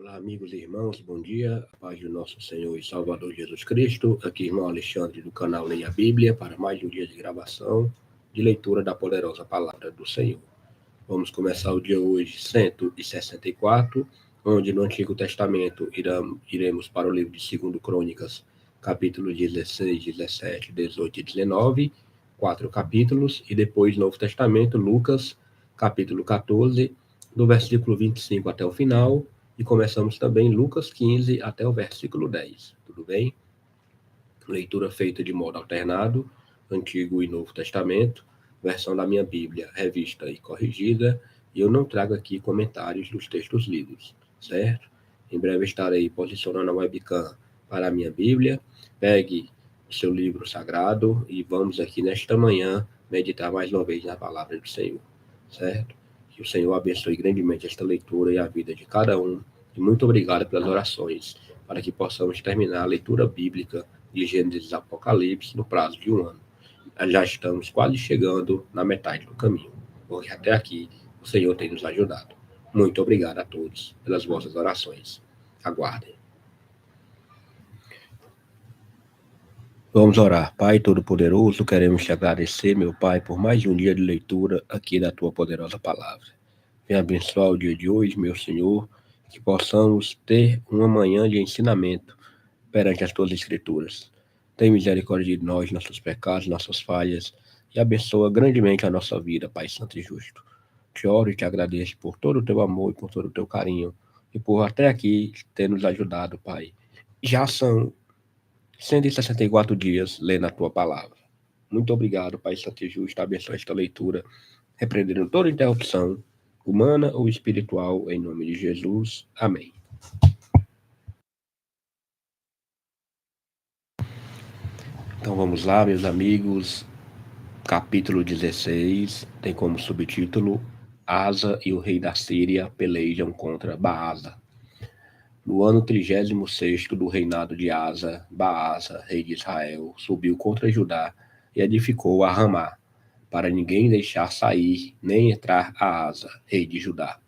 Olá, amigos e irmãos, bom dia. A paz do nosso Senhor e Salvador Jesus Cristo. Aqui, irmão Alexandre, do canal Leia a Bíblia, para mais um dia de gravação, de leitura da poderosa palavra do Senhor. Vamos começar o dia hoje, 164, onde no Antigo Testamento iremos para o livro de 2 Crônicas, capítulo 16, 17, 18 e 19, 4 capítulos, e depois Novo Testamento, Lucas, capítulo 14, do versículo 25 até o final, e começamos também Lucas 15 até o versículo 10, tudo bem? Leitura feita de modo alternado, Antigo e Novo Testamento, versão da minha Bíblia, revista e corrigida, e eu não trago aqui comentários dos textos lidos, certo? Em breve estarei posicionando a webcam para a minha Bíblia. Pegue o seu livro sagrado e vamos aqui nesta manhã meditar mais uma vez na palavra do Senhor, certo? Que o Senhor abençoe grandemente esta leitura e a vida de cada um. E muito obrigado pelas orações, para que possamos terminar a leitura bíblica de Gênesis e Apocalipse no prazo de um ano. Já estamos quase chegando na metade do caminho, porque até aqui o Senhor tem nos ajudado. Muito obrigado a todos pelas vossas orações. Aguardem. Vamos orar. Pai Todo-Poderoso, queremos te agradecer, meu Pai, por mais um dia de leitura aqui da tua poderosa palavra. Venha abençoar o dia de hoje, meu Senhor, que possamos ter uma manhã de ensinamento perante as tuas escrituras. Tem misericórdia de nós, nossos pecados, nossas falhas, e abençoa grandemente a nossa vida, Pai Santo e Justo. Te oro e te agradeço por todo o teu amor e por todo o teu carinho, e por até aqui ter nos ajudado, Pai. Já são 164 dias lendo a tua palavra. Muito obrigado, Pai Santo e Justo, abençoa esta leitura, repreendendo toda interrupção, humana ou espiritual, em nome de Jesus. Amém. Então vamos lá, meus amigos. Capítulo 16 tem como subtítulo Asa e o rei da Síria pelejam contra Baasa. No ano 36º do reinado de Asa, Baasa, rei de Israel, subiu contra Judá e edificou a Ramá, para ninguém deixar sair nem entrar a Asa, rei de Judá.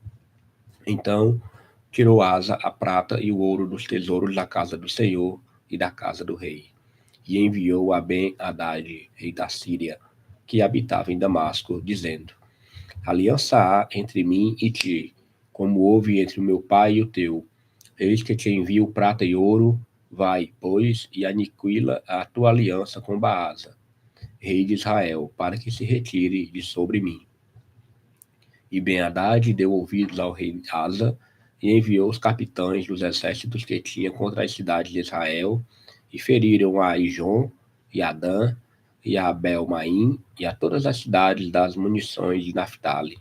Então tirou Asa a prata e o ouro dos tesouros da casa do Senhor e da casa do rei, e enviou a Ben-Hadad, rei da Síria, que habitava em Damasco, dizendo: Aliança há entre mim e ti, como houve entre o meu pai e o teu. Eis que te envio prata e ouro, vai, pois, e aniquila a tua aliança com Baasa, rei de Israel, para que se retire de sobre mim. E Ben-Hadad deu ouvidos ao rei Asa, e enviou os capitães dos exércitos que tinha contra as cidades de Israel, e feriram a Ijon, e a Dan, e a Abel-Maim, e a todas as cidades das munições de Naphtali.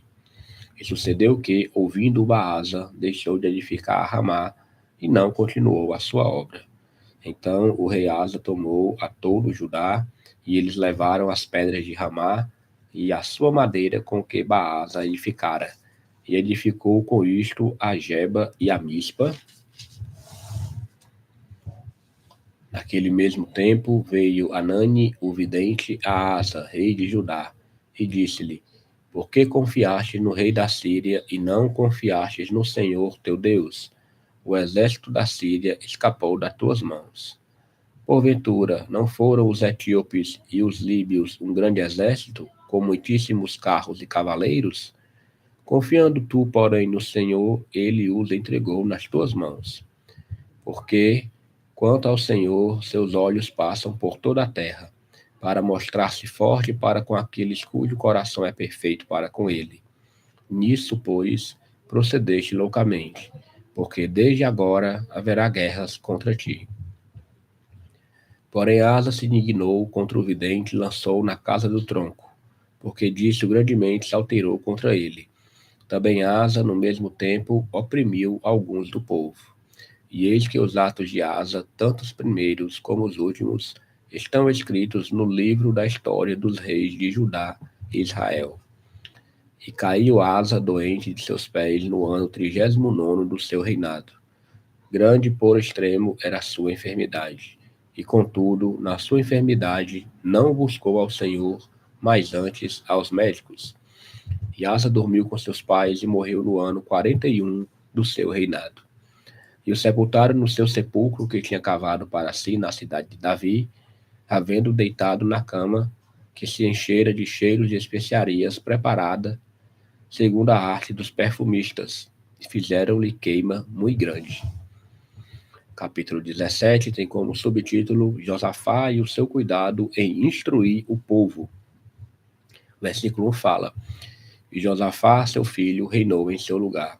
E sucedeu que, ouvindo Baasa, deixou de edificar a Ramá, e não continuou a sua obra. Então o rei Asa tomou a todo Judá, e eles levaram as pedras de Ramá, e a sua madeira com que Baasa edificara, e edificou com isto a Geba e a Mispa. Naquele mesmo tempo veio Anani, o vidente, a Asa, rei de Judá, e disse-lhe: Por que confiastes no rei da Síria e não confiastes no Senhor teu Deus? O exército da Síria escapou das tuas mãos. Porventura, não foram os etíopes e os líbios um grande exército, com muitíssimos carros e cavaleiros? Confiando tu, porém, no Senhor, ele os entregou nas tuas mãos. Porque, quanto ao Senhor, seus olhos passam por toda a terra, para mostrar-se forte para com aqueles cujo coração é perfeito para com ele. Nisso, pois, procedeste loucamente, porque desde agora haverá guerras contra ti. Porém Asa se indignou contra o vidente e lançou na casa do tronco, porque disso grandemente se alterou contra ele. Também Asa, no mesmo tempo, oprimiu alguns do povo. E eis que os atos de Asa, tanto os primeiros como os últimos, estão escritos no livro da história dos reis de Judá e Israel. E caiu Asa doente de seus pés no ano 39º do seu reinado. Grande por extremo era a sua enfermidade. E, contudo, na sua enfermidade, não buscou ao Senhor, mas antes aos médicos. E Asa dormiu com seus pais e morreu no ano 41 do seu reinado. E o sepultaram no seu sepulcro que tinha cavado para si na cidade de Davi, havendo deitado na cama que se enchera de cheiros de especiarias preparada segundo a arte dos perfumistas, e fizeram-lhe queima muito grande. Capítulo 17 tem como subtítulo Josafá e o seu cuidado em instruir o povo. Versículo 1 fala: E Josafá, seu filho, reinou em seu lugar,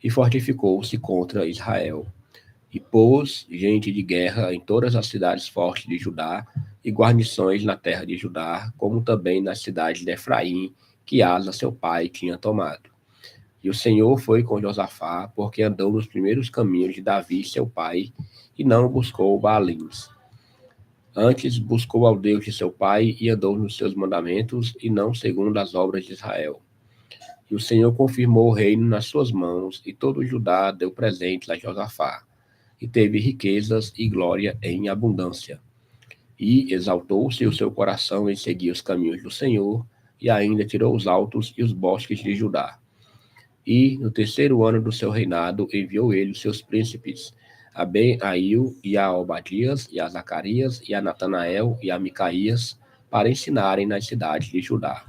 e fortificou-se contra Israel, e pôs gente de guerra em todas as cidades fortes de Judá, e guarnições na terra de Judá, como também nas cidades de Efraim, que Asa, seu pai, tinha tomado. E o Senhor foi com Josafá, porque andou nos primeiros caminhos de Davi, seu pai, e não buscou Baalins. Antes buscou ao Deus de seu pai e andou nos seus mandamentos, e não segundo as obras de Israel. E o Senhor confirmou o reino nas suas mãos, e todo Judá deu presentes a Josafá, e teve riquezas e glória em abundância. E exaltou-se o seu coração em seguir os caminhos do Senhor, e ainda tirou os altos e os bosques de Judá. E, no terceiro ano do seu reinado, enviou ele os seus príncipes, a Ben-Ail, e a Obadias, e a Zacarias, e a Natanael, e a Micaías, para ensinarem nas cidades de Judá.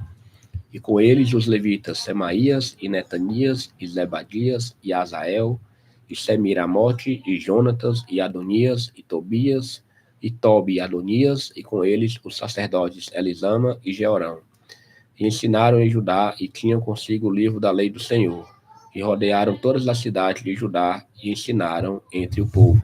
E com eles os levitas Semaías, e Netanias, e Zebadias, e Azael, e Semiramote, e Jonatas, e Adonias, e Tobias, e Tobi e Adonias, e com eles os sacerdotes Elisama e Jeorão. E ensinaram em Judá, e tinham consigo o livro da lei do Senhor. E rodearam todas as cidades de Judá, e ensinaram entre o povo.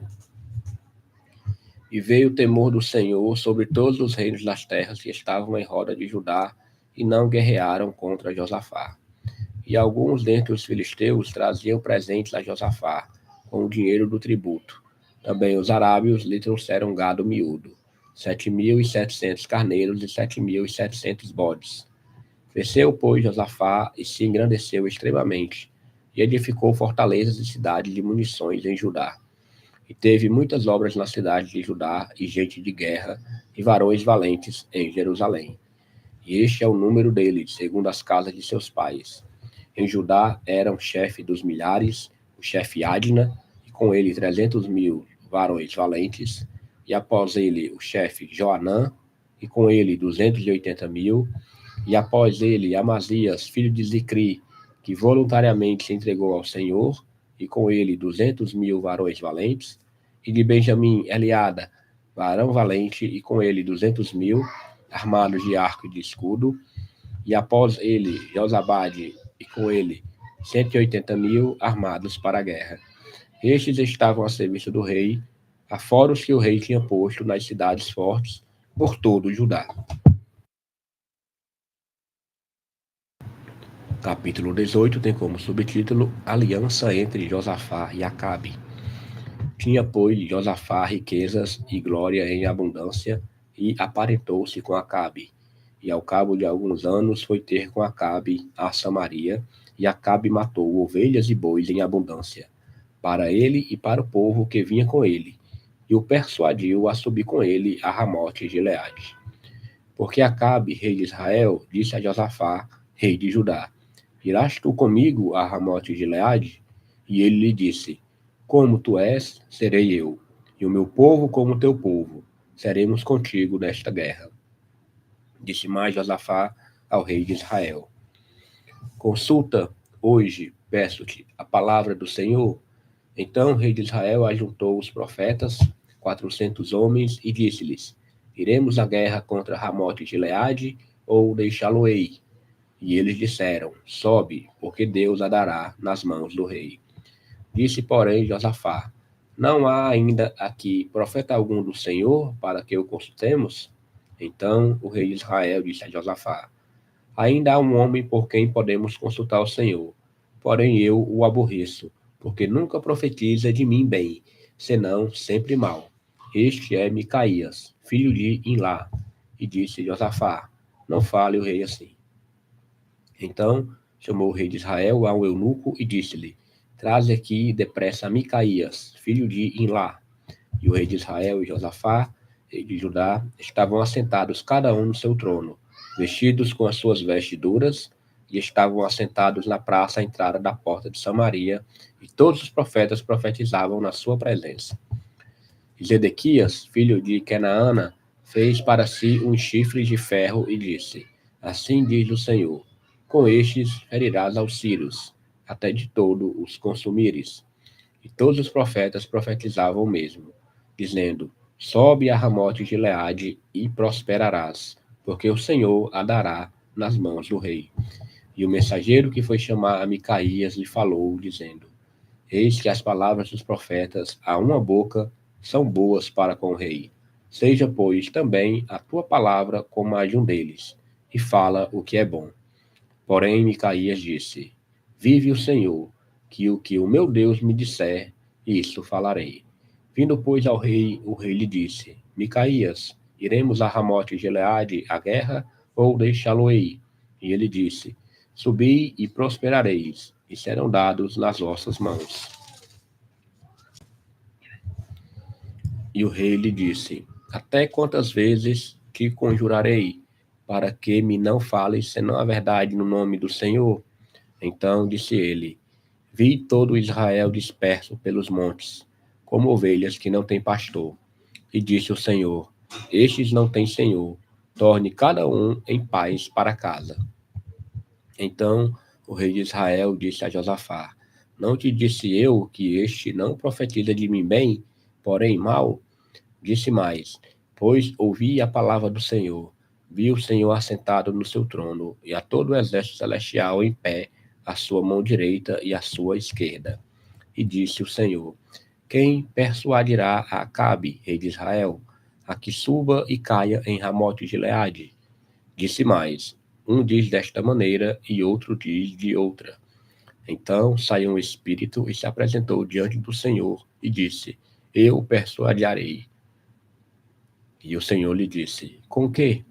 E veio o temor do Senhor sobre todos os reinos das terras que estavam em roda de Judá, e não guerrearam contra Josafá. E alguns dentre os filisteus traziam presentes a Josafá, com o dinheiro do tributo. Também os arábios lhe trouxeram gado miúdo, 7.700 carneiros e 7.700 bodes. Cresceu, pois, Josafá e se engrandeceu extremamente, e edificou fortalezas e cidades de munições em Judá. E teve muitas obras nas cidades de Judá, e gente de guerra, e varões valentes em Jerusalém. E este é o número deles, segundo as casas de seus pais. Em Judá eram chefe dos milhares, o chefe Adna, e com ele 300.000 varões valentes, e após ele o chefe Joanã, e com ele 280.000, e após ele Amazias, filho de Zicri, que voluntariamente se entregou ao Senhor, e com ele 200.000 varões valentes, e de Benjamim Eliada, varão valente, e com ele 200.000, armados de arco e de escudo, e após ele Josabade, e com ele 180.000 armados para a guerra. Estes estavam a serviço do rei, afora os que o rei tinha posto nas cidades fortes, por todo o Judá. Capítulo 18 tem como subtítulo Aliança entre Josafá e Acabe. Tinha, pois, Josafá riquezas e glória em abundância, e aparentou-se com Acabe. E ao cabo de alguns anos foi ter com Acabe a Samaria, e Acabe matou ovelhas e bois em abundância, para ele e para o povo que vinha com ele, e o persuadiu a subir com ele a Ramote de Gileade. Porque Acabe, rei de Israel, disse a Josafá, rei de Judá: Irás tu comigo a Ramote de Gileade? E ele lhe disse: Como tu és, serei eu, e o meu povo como teu povo. Seremos contigo nesta guerra. Disse mais Josafá ao rei de Israel: Consulta hoje, peço-te, a palavra do Senhor. Então o rei de Israel ajuntou os profetas, 400 homens, e disse-lhes: Iremos à guerra contra Ramote de Gileade, ou deixá-lo-ei? E eles disseram: Sobe, porque Deus a dará nas mãos do rei. Disse, porém, Josafá: Não há ainda aqui profeta algum do Senhor para que o consultemos? Então o rei de Israel disse a Josafá: Ainda há um homem por quem podemos consultar o Senhor, porém eu o aborreço, porque nunca profetiza de mim bem, senão sempre mal. Este é Micaías, filho de Imlá. E disse Josafá: Não fale o rei assim. Então chamou o rei de Israel ao eunuco e disse-lhe: Traze aqui depressa Micaías, filho de Imlá. E o rei de Israel e Josafá, rei de Judá, estavam assentados cada um no seu trono, vestidos com as suas vestiduras, e estavam assentados na praça à entrada da porta de Samaria, e todos os profetas profetizavam na sua presença. E Zedequias, filho de Kenaana, fez para si um chifre de ferro e disse: Assim diz o Senhor: com estes ferirás aos sírios, até de todo os consumires. E todos os profetas profetizavam o mesmo, dizendo: Sobe a Ramote de Gileade e prosperarás, porque o Senhor a dará nas mãos do rei. E o mensageiro que foi chamar a Micaías lhe falou, dizendo: Eis que as palavras dos profetas a uma boca são boas para com o rei. Seja, pois, também a tua palavra como a de um deles, e fala o que é bom. Porém, Micaías disse: Vive o Senhor, que o meu Deus me disser, isso falarei. Vindo, pois, ao rei, o rei lhe disse: Micaías, iremos a Ramote de Gileade à guerra, ou deixá-lo-ei? E ele disse: Subi e prosperareis, e serão dados nas vossas mãos. E o rei lhe disse: Até quantas vezes te conjurarei, para que me não fales senão a verdade no nome do Senhor? Então disse ele: Vi todo Israel disperso pelos montes, como ovelhas que não têm pastor. E disse o Senhor: Estes não têm senhor, torne cada um em paz para casa. Então o rei de Israel disse a Josafá: Não te disse eu que este não profetiza de mim bem, porém mal? Disse mais: Pois ouvi a palavra do Senhor, vi o Senhor assentado no seu trono, e a todo o exército celestial em pé, à sua mão direita e à sua esquerda. E disse o Senhor: Quem persuadirá a Acabe, rei de Israel, a que suba e caia em Ramote de Gileade? Disse mais: Um diz desta maneira e outro diz de outra. Então saiu um espírito e se apresentou diante do Senhor e disse: Eu o persuadirei. E o Senhor lhe disse: Com que?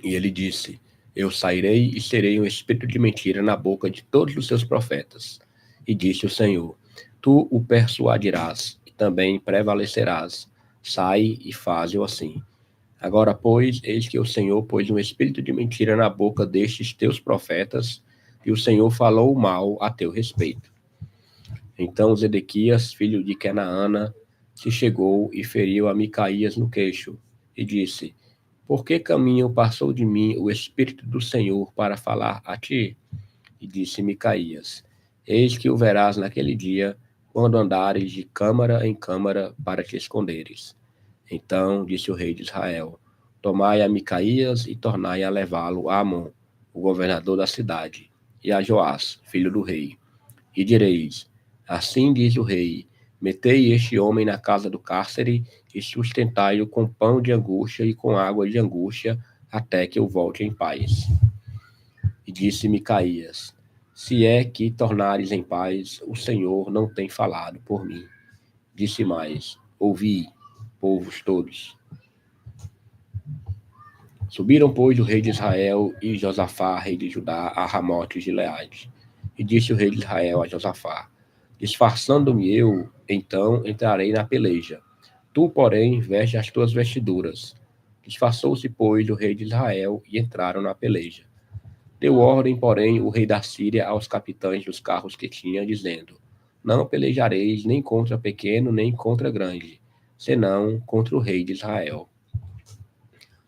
E ele disse: Eu sairei e serei um espírito de mentira na boca de todos os seus profetas. E disse o Senhor: Tu o persuadirás e também prevalecerás. Sai e faze-o assim. Agora, pois, eis que o Senhor pôs um espírito de mentira na boca destes teus profetas, e o Senhor falou mal a teu respeito. Então Zedequias, filho de Kenaana, se chegou e feriu a Micaías no queixo, e disse: Por que caminho passou de mim o Espírito do Senhor para falar a ti? E disse Micaías: Eis que o verás naquele dia, quando andares de câmara em câmara para te esconderes. Então disse o rei de Israel: Tomai a Micaías e tornai a levá-lo a Amon, o governador da cidade, e a Joás, filho do rei. E direis: Assim diz o rei: Metei este homem na casa do cárcere e sustentai-o com pão de angústia e com água de angústia, até que eu volte em paz. E disse Micaías: Se é que tornares em paz, o Senhor não tem falado por mim. Disse mais: Ouvi, povos todos. Subiram, pois, o rei de Israel e Josafá, rei de Judá, a Ramote de Gileade. E disse o rei de Israel a Josafá: Disfarçando-me eu, então entrarei na peleja. Tu, porém, veste as tuas vestiduras. Disfarçou-se, pois, o rei de Israel e entraram na peleja. Deu ordem, porém, o rei da Síria aos capitães dos carros que tinha, dizendo: Não pelejareis nem contra pequeno, nem contra grande, senão contra o rei de Israel.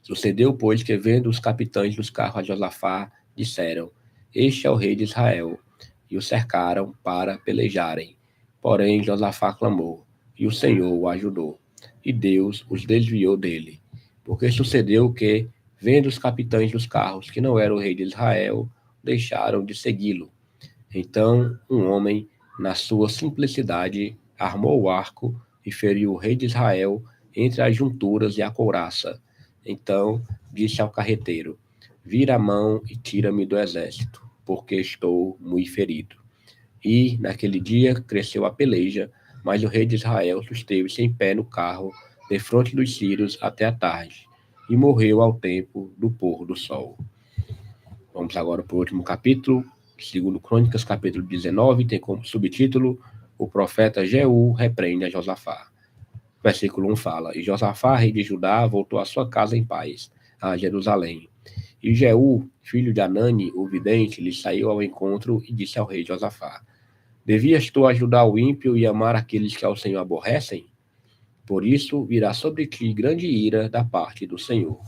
Sucedeu, pois, que vendo os capitães dos carros a Josafá, disseram: Este é o rei de Israel. E o cercaram para pelejarem. Porém, Josafá clamou, e o Senhor o ajudou. E Deus os desviou dele. Porque sucedeu que, vendo os capitães dos carros que não era o rei de Israel, deixaram de segui-lo. Então, um homem, na sua simplicidade, armou o arco e feriu o rei de Israel entre as junturas e a couraça. Então disse ao carreteiro: Vira a mão e tira-me do exército, porque estou muito ferido. E, naquele dia, cresceu a peleja, mas o rei de Israel susteve-se em pé no carro, defronte dos sírios até a tarde, e morreu ao tempo do pôr do sol. Vamos agora para o último capítulo, segundo Crônicas, capítulo 19, tem como subtítulo: O profeta Jeú repreende a Josafá. Versículo 1 fala: E Josafá, rei de Judá, voltou à sua casa em paz, a Jerusalém. E Jeú, filho de Anani, o vidente, lhe saiu ao encontro e disse ao rei Josafá: Devias tu ajudar o ímpio e amar aqueles que ao Senhor aborrecem? Por isso virá sobre ti grande ira da parte do Senhor.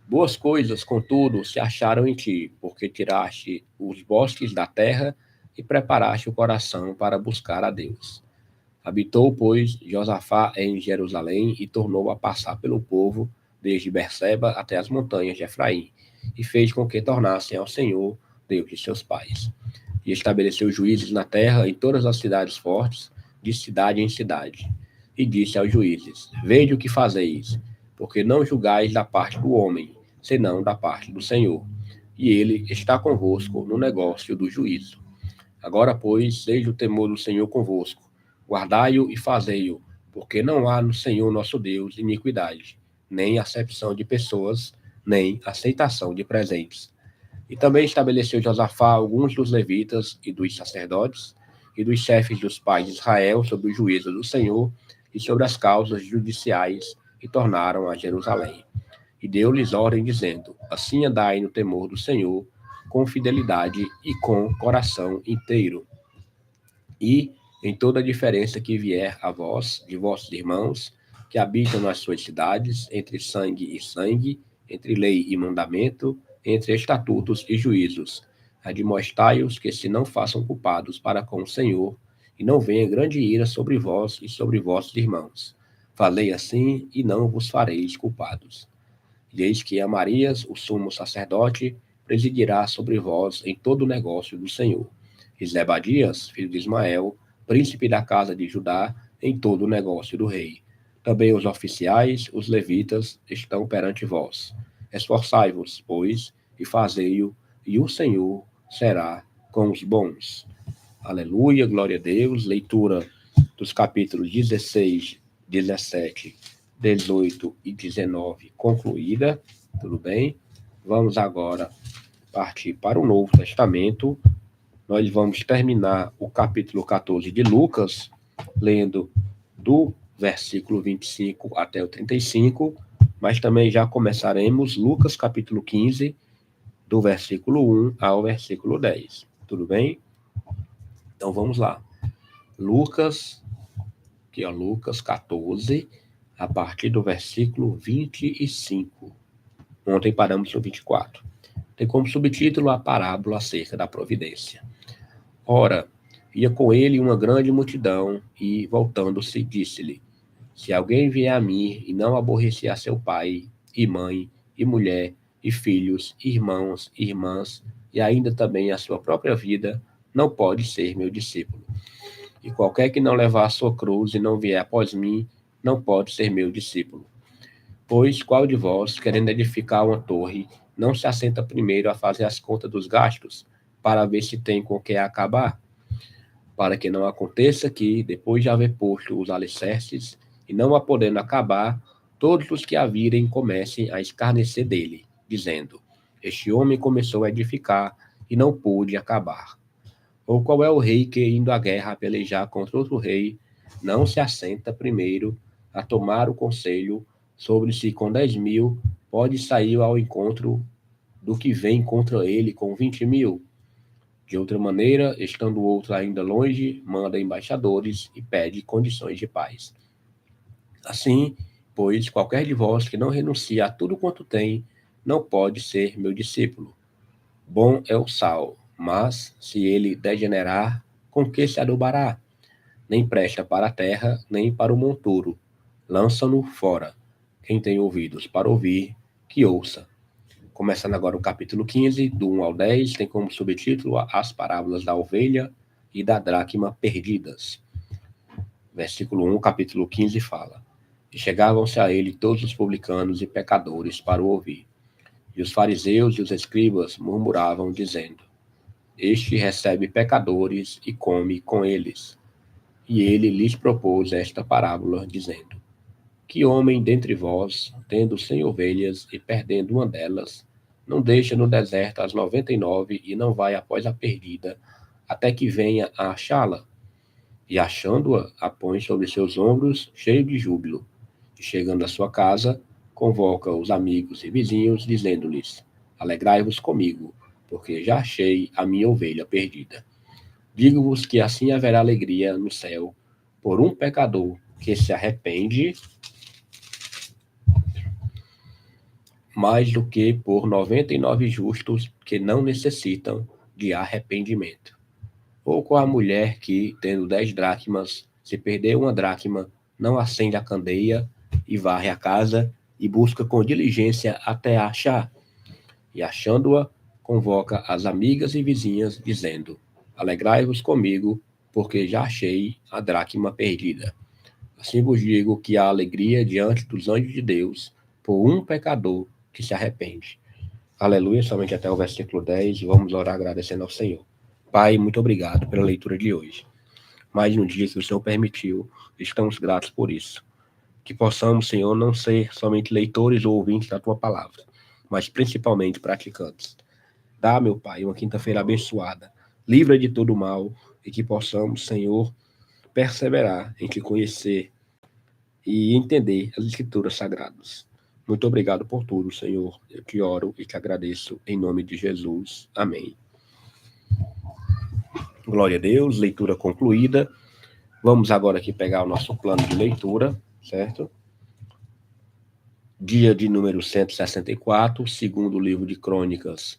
Boas coisas, contudo, se acharam em ti, porque tiraste os bosques da terra e preparaste o coração para buscar a Deus. Habitou, pois, Josafá em Jerusalém e tornou a passar pelo povo, desde Berseba até as montanhas de Efraim, e fez com que tornassem ao Senhor, Deus de seus pais. E estabeleceu juízes na terra em todas as cidades fortes, de cidade em cidade. E disse aos juízes: Vede o que fazeis, porque não julgais da parte do homem, senão da parte do Senhor. E ele está convosco no negócio do juízo. Agora, pois, seja o temor do Senhor convosco. Guardai-o e fazei-o, porque não há no Senhor nosso Deus iniquidade, nem acepção de pessoas, nem aceitação de presentes. E também estabeleceu Josafá alguns dos levitas e dos sacerdotes e dos chefes dos pais de Israel sobre o juízo do Senhor e sobre as causas judiciais, e tornaram a Jerusalém. E deu-lhes ordem, dizendo: Assim andai no temor do Senhor, com fidelidade e com coração inteiro. E em toda a diferença que vier a vós, de vossos irmãos, que habitam nas suas cidades, entre sangue e sangue, entre lei e mandamento, entre estatutos e juízos, admoestai-os que se não façam culpados para com o Senhor, e não venha grande ira sobre vós e sobre vossos irmãos. Falei assim, e não vos fareis culpados. E eis que Amarias, o sumo sacerdote, presidirá sobre vós em todo o negócio do Senhor. E Zebadias, filho de Ismael, príncipe da casa de Judá, em todo o negócio do rei. Também os oficiais, os levitas, estão perante vós. Esforçai-vos, pois, e fazei-o, e o Senhor será com os bons. Aleluia, glória a Deus. Leitura dos capítulos 16, 17, 18 e 19 concluída. Tudo bem? Vamos agora partir para o Novo Testamento. Nós vamos terminar o capítulo 14 de Lucas, lendo do versículo 25 até o 35, mas também já começaremos Lucas capítulo 15, do versículo 1 ao versículo 10. Tudo bem? Então vamos lá. Lucas 14, a partir do versículo 25. Ontem paramos no 24. Tem como subtítulo a parábola acerca da providência. Ora, ia com ele uma grande multidão e, voltando-se, disse-lhe: Se alguém vier a mim e não aborrecer a seu pai, e mãe, e mulher, e filhos, irmãos, irmãs, e ainda também a sua própria vida, não pode ser meu discípulo. E qualquer que não levar a sua cruz e não vier após mim, não pode ser meu discípulo. Pois qual de vós, querendo edificar uma torre, não se assenta primeiro a fazer as contas dos gastos, para ver se tem com que acabar? Para que não aconteça que, depois de haver posto os alicerces, e não a podendo acabar, todos os que a virem comecem a escarnecer dele, dizendo: Este homem começou a edificar e não pôde acabar. Ou qual é o rei que, indo à guerra a pelejar contra outro rei, não se assenta primeiro a tomar o conselho sobre se com 10.000 pode sair ao encontro do que vem contra ele com 20.000? De outra maneira, estando o outro ainda longe, manda embaixadores e pede condições de paz. Assim, pois, qualquer de vós que não renuncia a tudo quanto tem, não pode ser meu discípulo. Bom é o sal, mas, se ele degenerar, com que se adubará? Nem presta para a terra, nem para o monturo. Lança-no fora. Quem tem ouvidos para ouvir, que ouça. Começando agora o capítulo 15, do 1 ao 10, tem como subtítulo As parábolas da ovelha e da dracma perdidas. Versículo 1, capítulo 15 fala: E chegavam-se a ele todos os publicanos e pecadores para o ouvir. E os fariseus e os escribas murmuravam, dizendo: Este recebe pecadores e come com eles. E ele lhes propôs esta parábola, dizendo: Que homem dentre vós, tendo 100 ovelhas e perdendo uma delas, não deixa no deserto as 99 e não vai após a perdida, até que venha a achá-la? E achando-a, a põe sobre seus ombros, cheio de júbilo. E chegando à sua casa, convoca os amigos e vizinhos, dizendo-lhes: Alegrai-vos comigo, porque já achei a minha ovelha perdida. Digo-vos que assim haverá alegria no céu por um pecador que se arrepende, mais do que por 99 justos que não necessitam de arrependimento. Ou com a mulher que, tendo 10 dracmas, se perder uma dracma, não acende a candeia e varre a casa e busca com diligência até achar. E achando-a, convoca as amigas e vizinhas, dizendo: Alegrai-vos comigo, porque já achei a dracma perdida. Assim vos digo que há alegria diante dos anjos de Deus por um pecador que se arrepende. Aleluia, somente até o versículo 10, e vamos orar agradecendo ao Senhor. Pai, muito obrigado pela leitura de hoje. Mais um dia que o Senhor permitiu, estamos gratos por isso. Que possamos, Senhor, não ser somente leitores ou ouvintes da Tua palavra, mas principalmente praticantes. Dá, meu Pai, uma quinta-feira abençoada, livre de todo mal, e que possamos, Senhor, perseverar em Te conhecer e entender as Escrituras Sagradas. Muito obrigado por tudo, Senhor. Eu te oro e te agradeço em nome de Jesus. Amém. Glória a Deus, leitura concluída. Vamos agora aqui pegar o nosso plano de leitura, certo? Dia de número 164, segundo livro de Crônicas,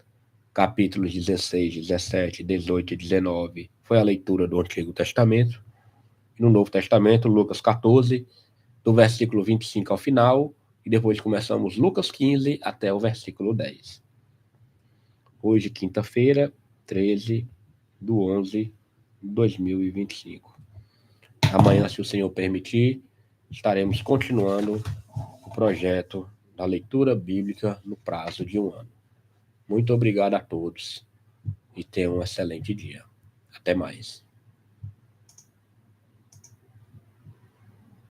capítulos 16, 17, 18 e 19. Foi a leitura do Antigo Testamento. No Novo Testamento, Lucas 14, do versículo 25 ao final, e depois começamos Lucas 15 até o versículo 10. Hoje, quinta-feira, 13/11/2025. Amanhã, se o Senhor permitir, estaremos continuando o projeto da leitura bíblica no prazo de um ano. Muito obrigado a todos e tenham um excelente dia. Até mais.